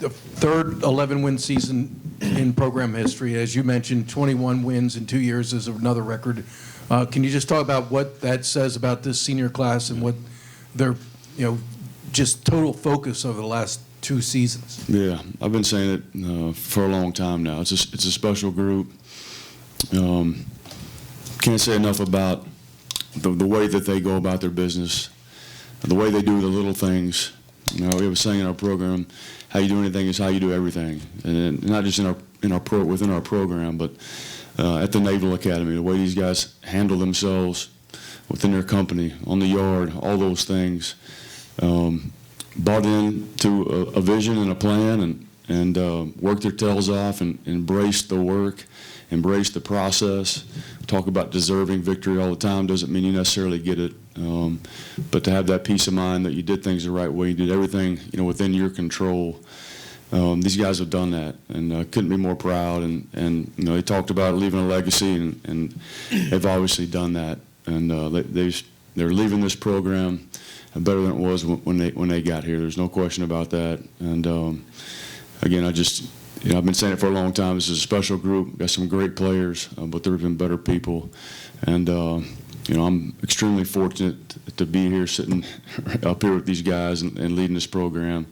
the third 11-win season in program history. As you mentioned, 21 wins in 2 years is another record. Can you just talk about what that says about this senior class and what their, just total focus over the last 2 seasons? Yeah, I've been saying it for a long time now. It's a special group. Can't say enough about the way that they go about their business, the way they do the little things. We have a saying in our program, how you do anything is how you do everything. And not just within our program, but at the Naval Academy, the way these guys handle themselves within their company, on the yard, all those things. Bought into a vision and a plan and worked their tails off and embraced the work, embraced the process. Talk about deserving victory all the time doesn't mean you necessarily get it, but to have that peace of mind that you did things the right way, you did everything within your control. These guys have done that, and couldn't be more proud. And they talked about leaving a legacy, and they've obviously done that. And they're leaving this program better than it was when they got here. There's no question about that. And again, I've been saying it for a long time. This is a special group. Got some great players, but there have been better people. And I'm extremely fortunate to be here, sitting up here with these guys and leading this program.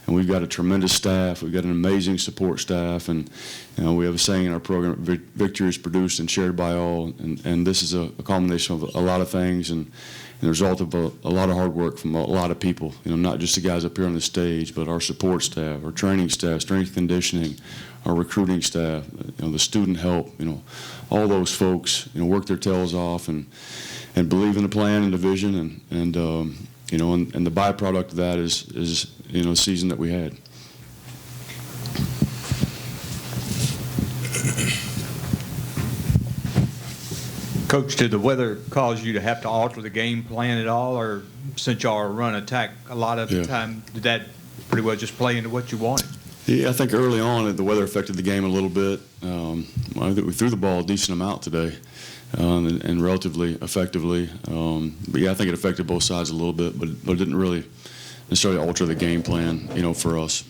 And we've got a tremendous staff. We've got an amazing support staff, and we have a saying in our program: "Victory is produced and shared by all." And this is a culmination of a lot of things, and the result of a lot of hard work from a lot of people. Not just the guys up here on the stage, but our support staff, our training staff, strength conditioning, our recruiting staff, the student help. All those folks, work their tails off and believe in the plan and the vision, and the byproduct of that is the season that we had. Coach, did the weather cause you to have to alter the game plan at all, or since y'all run attack a lot of the time, did that pretty well just play into what you wanted? Yeah, I think early on the weather affected the game a little bit. I think we threw the ball a decent amount today, and relatively effectively. But yeah, I think it affected both sides a little bit, but it didn't really necessarily alter the game plan, for us.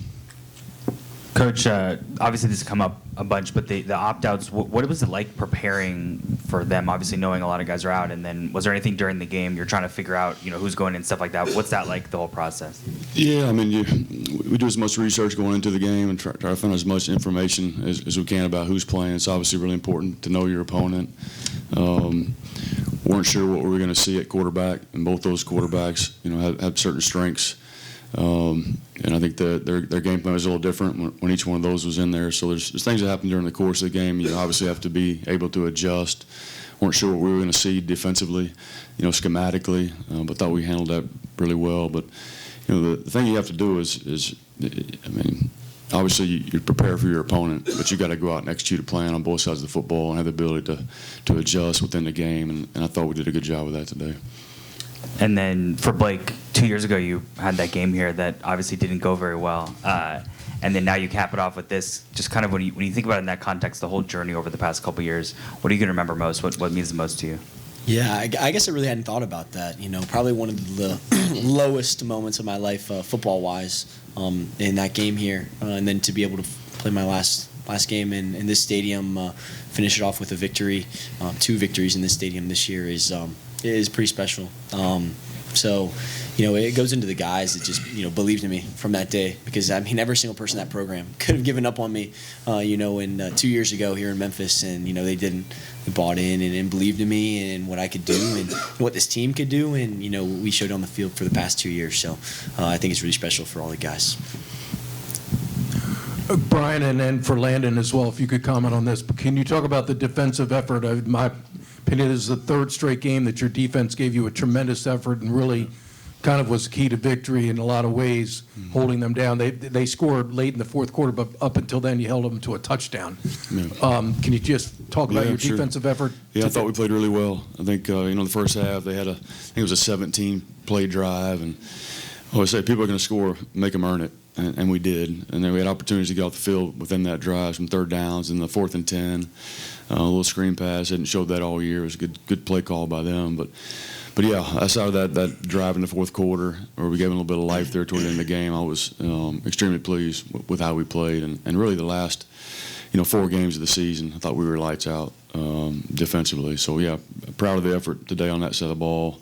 Coach, obviously this has come up a bunch, but the opt-outs, what was it like preparing for them, obviously knowing a lot of guys are out, and then was there anything during the game you're trying to figure out, who's going in, stuff like that? What's that like, the whole process? Yeah, we do as much research going into the game and try to find as much information as we can about who's playing. It's obviously really important to know your opponent. Weren't sure what we were going to see at quarterback, and both those quarterbacks, had certain strengths. And I think their game plan was a little different when each one of those was in there. So there's things that happen during the course of the game. You obviously have to be able to adjust. Weren't sure what we were going to see defensively, schematically, but thought we handled that really well. But the thing you have to do is obviously you prepare for your opponent, but you got to go out and execute a plan on both sides of the football and have the ability to adjust within the game. And I thought we did a good job with that today. And then for Blake, 2 years ago you had that game here that obviously didn't go very well. And then now you cap it off with this. Just kind of when you think about it in that context, the whole journey over the past couple of years, what are you going to remember most? What means the most to you? Yeah, I guess I really hadn't thought about that. Probably one of the lowest moments of my life football-wise in that game here. And then to be able to play my last game in this stadium, finish it off with a victory, 2 victories in this stadium this year is pretty special. So, it goes into the guys that just, believed in me from that day, because, every single person in that program could have given up on me, in 2 years ago here in Memphis, and, they didn't. They bought in and believed in me and what I could do and what this team could do, and, we showed on the field for the past 2 years. So I think it's really special for all the guys. Brian, and then for Landon as well, if you could comment on this. Can you talk about the defensive effort? My opinion is the third straight game that your defense gave you a tremendous effort and really kind of was key to victory in a lot of ways, holding them down. They scored late in the fourth quarter, but up until then you held them to a touchdown. Yeah. Can you just talk about your defensive effort? Yeah, I thought we played really well. I think, the first half they had I think it was a 17-play drive, and I always say people are going to score, make them earn it. and we did. And then we had opportunities to get off the field within that drive, some third downs and the 4th and 10. A little screen pass. Hadn't showed that all year. It was a good play call by them. But yeah, outside of that drive in the fourth quarter, where we gave them a little bit of life there toward the end of the game, I was extremely pleased with how we played. And really the last, 4 games of the season, I thought we were lights out defensively. So yeah, proud of the effort today on that side of the ball.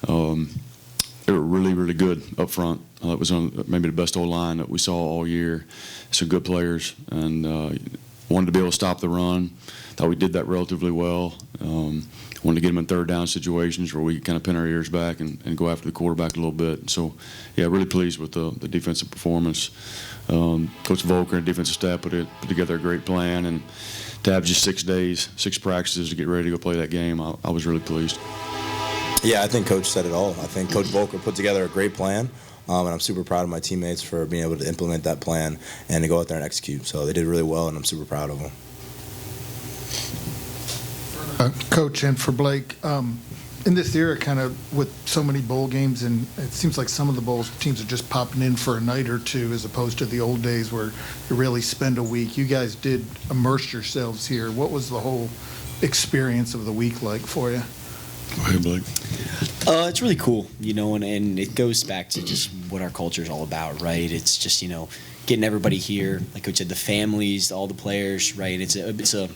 They were really, really good up front. It was on maybe the best O-line that we saw all year. Some good players, and wanted to be able to stop the run. Thought we did that relatively well. Wanted to get them in third down situations where we could kind of pin our ears back and go after the quarterback a little bit. So, yeah, really pleased with the defensive performance. Coach Volker and defensive staff put together a great plan, and to have just 6 days, 6 practices to get ready to go play that game, I was really pleased. Yeah, I think Coach said it all. I think Coach Volker put together a great plan, and I'm super proud of my teammates for being able to implement that plan and to go out there and execute. So they did really well, and I'm super proud of them. Coach, and for Blake, in this era, kind of with so many bowl games, and it seems like some of the bowl teams are just popping in for a night or two as opposed to the old days where you really spend a week. You guys did immerse yourselves here. What was the whole experience of the week like for you? Go ahead, Blake. It's really cool, and it goes back to just what our culture is all about, right? It's just, getting everybody here, like Coach said, the families, all the players, right? It's a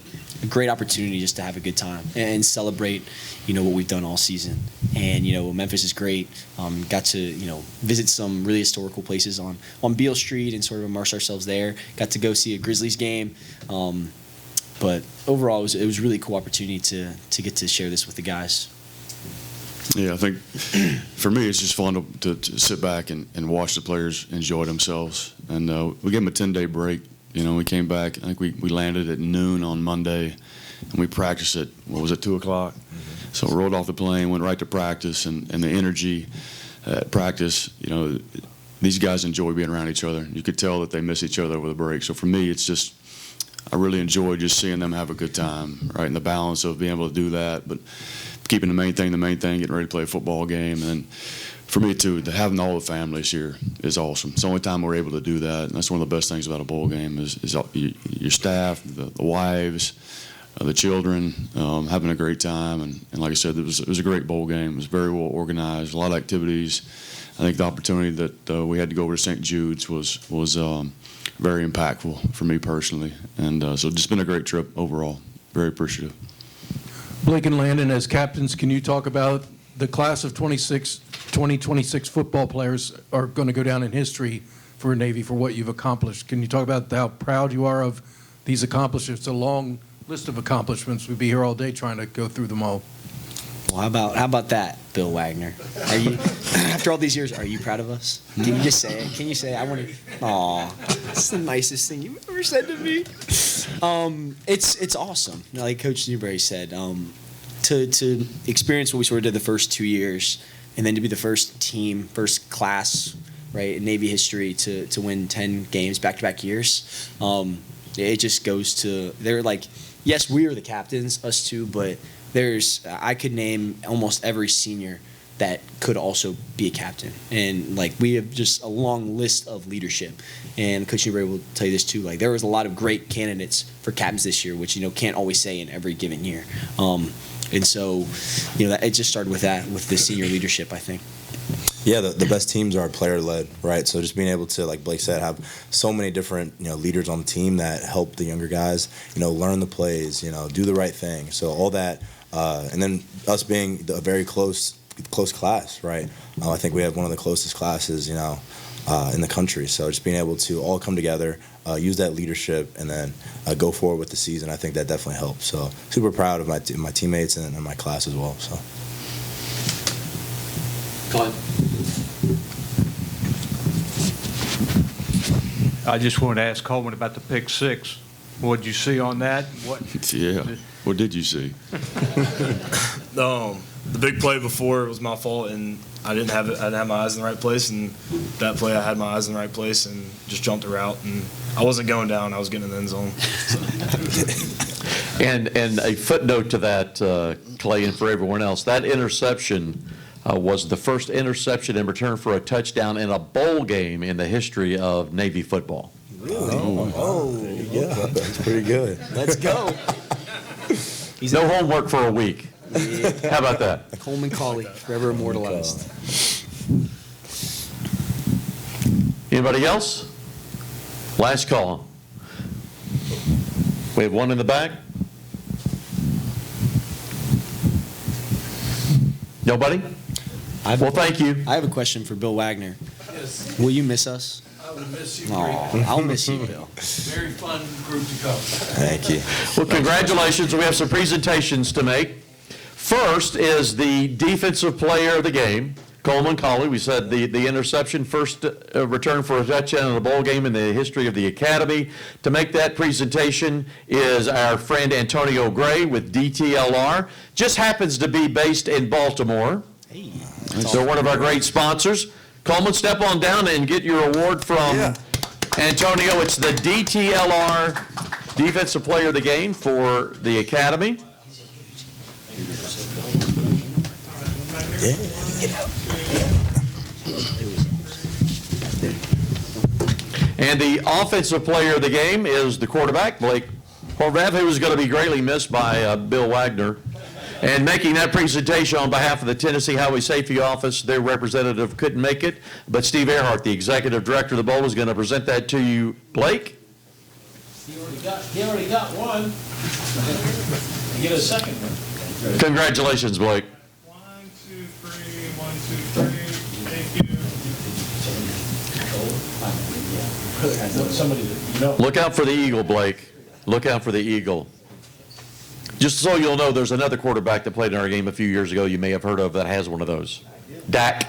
great opportunity just to have a good time and celebrate, what we've done all season. And, Memphis is great. Got to, visit some really historical places on Beale Street and sort of immerse ourselves there. Got to go see a Grizzlies game. But overall, it was a really cool opportunity to get to share this with the guys. Yeah, I think for me it's just fun to sit back and watch the players enjoy themselves. And we gave them a 10-day break. We came back, I think we landed at noon on Monday, and we practiced at, 2 o'clock? Mm-hmm. So we rolled off the plane, went right to practice, and the energy at practice, these guys enjoy being around each other. You could tell that they miss each other over the break. So for me, it's just, I really enjoy just seeing them have a good time, right? And the balance of being able to do that, but keeping the main thing, getting ready to play a football game. And for me, too, having all the families here is awesome. It's the only time we're able to do that, and that's one of the best things about a bowl game is your staff, the wives, the children, having a great time. And like I said, it was a great bowl game. It was very well organized, a lot of activities. I think the opportunity that we had to go over to St. Jude's was very impactful for me personally. And so just been a great trip overall. Very appreciative. Blake and Landon, as captains, can you talk about the class of 2026 football players are going to go down in history for Navy for what you've accomplished? Can you talk about how proud you are of these accomplishments? It's a long list of accomplishments. We'd be here all day trying to go through them all. Well, how about that, Bill Wagner? Are you, after all these years, are you proud of us? Can you just say it? Can you say it? I want to. Aw, it's the nicest thing you've ever said to me. It's awesome. Like Coach Newberry said, to experience what we sort of did the first 2 years, and then to be the first team, first class, right, in Navy history to win 10 games back-to-back years. It just goes to, they're like, yes, we are the captains, us two, but I could name almost every senior that could also be a captain. And, we have just a long list of leadership. And Coach Newberry will tell you this, too. There was a lot of great candidates for captains this year, which, can't always say in every given year. And so, it just started with that, with the senior leadership, I think. Yeah, the best teams are player-led, right? So just being able to, like Blake said, have so many different, leaders on the team that help the younger guys, learn the plays, do the right thing. So all that, and then us being a very close class, right? I think we have one of the closest classes, in the country. So just being able to all come together, use that leadership, and then go forward with the season, I think that definitely helps. So super proud of my teammates and my class as well. So. Go ahead. I just wanted to ask Coleman about the pick six. What did you see on that? Yeah. What did you see? The big play before was my fault, and I didn't have my eyes in the right place. And that play, I had my eyes in the right place and just jumped the route. And I wasn't going down; I was getting in the end zone. So. And a footnote to that, Clay, and for everyone else, that interception was the first interception in return for a touchdown in a bowl game in the history of Navy football. Really? Yeah, that's pretty good. Let's go. No homework for a week. How about that? Coleman Cauley, forever immortalized. Anybody else? Last call. We have one in the back. Nobody? Well, thank you. I have a question for Bill Wagner. Yes, Will you miss us? I will miss you. Aw, I'll miss you, Bill. Very fun group to come. Thank you. Well, congratulations. We have some presentations to make. First is the defensive player of the game, Coleman Cauley. We said the interception, first return for a touchdown in a bowl game in the history of the academy. To make that presentation is our friend Antonio Gray with DTLR. Just happens to be based in Baltimore. Hey. They're one of our great sponsors. Coleman, step on down and get your award from Antonio. It's the DTLR Defensive Player of the Game for the Academy. And the Offensive Player of the Game is the quarterback, Blake Horvath, who is going to be greatly missed by Bill Wagner. And making that presentation on behalf of the Tennessee Highway Safety Office, their representative couldn't make it, but Steve Earhart, the executive director of the bowl, is going to present that to you. Blake? He already got one. You get a second one. Congratulations, Blake. 1, 2, 3, 1, 2, 3. Thank you. Somebody that you know. Look out for the eagle, Blake. Look out for the eagle. Just so you'll know, there's another quarterback that played in our game a few years ago you may have heard of that has one of those. Dak.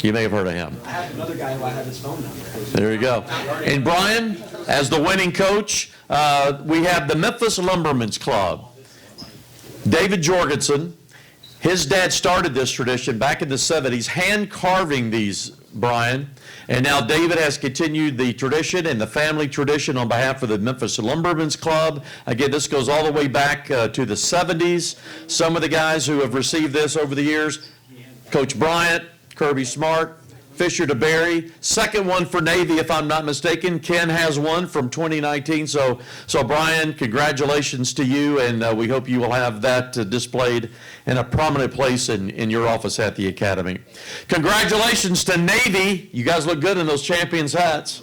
You may have heard of him. I have another guy who I have his phone number. There you go. And Brian, as the winning coach, we have the Memphis Lumbermen's Club. David Jorgensen, his dad started this tradition back in the 70s, hand carving these, Brian. And now David has continued the tradition and the family tradition on behalf of the Memphis Lumbermen's Club. Again, this goes all the way back to the 70s. Some of the guys who have received this over the years, Coach Bryant, Kirby Smart, Fisher DeBerry. Second one for Navy, if I'm not mistaken. Ken has one from 2019. So Brian, congratulations to you, and we hope you will have that displayed in a prominent place in your office at the Academy. Congratulations to Navy. You guys look good in those champions hats.